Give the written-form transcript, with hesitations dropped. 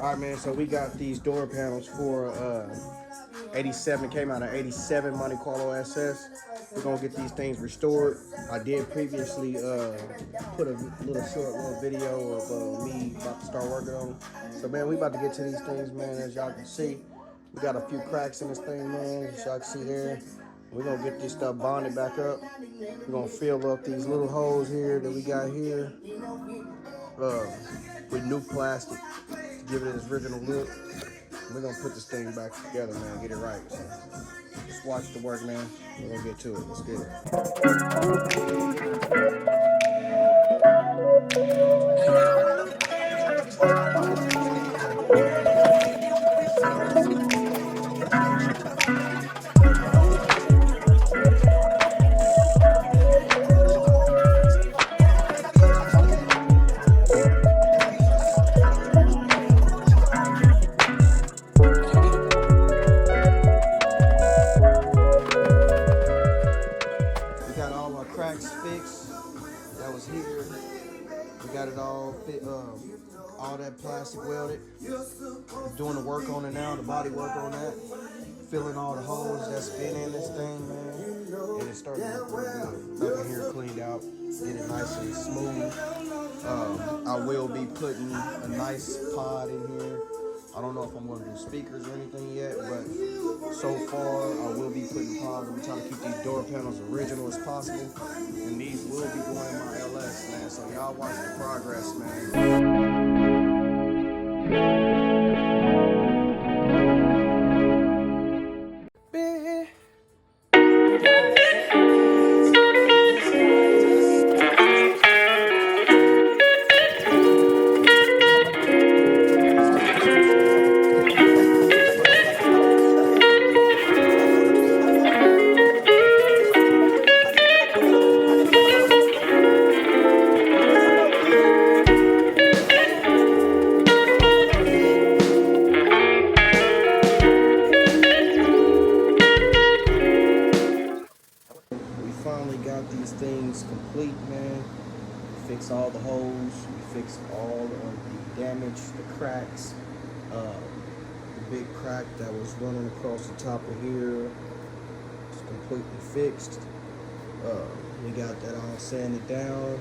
All right, man, so we got these door panels for 87, came out of 87 Monte Carlo SS. We're gonna get these things restored. I did previously put a little video of me about to start working on them. So man, we about to get to these things, man. As y'all can see, we got a few cracks in this thing, man. As y'all can see there. We're gonna get this stuff bonded back up. We're gonna fill up these little holes here that we got here with new plastic to give it its original look. We're gonna put this thing back together, man, get it right. So just watch the work, man. We're gonna get to it. Let's get We got all our cracks fixed. That was here. We got it all fit, all that plastic welded. Doing the work on it now, the body work on that. Filling all the holes that's been in this thing, man. And it's starting to look real good. Back in here cleaned out, get it nice and smooth. I will be putting a nice pod in here. I don't know if I'm going to do speakers or anything yet, but so far I will be putting pods. I'm trying to keep these door panels original as possible, and these will be going in my LS, man. So y'all watch the progress, man. We finally got these things complete, man. We fixed all the holes. We fixed all of the damage, the cracks. The big crack that was running across the top of here is completely fixed. We got that all sanded down.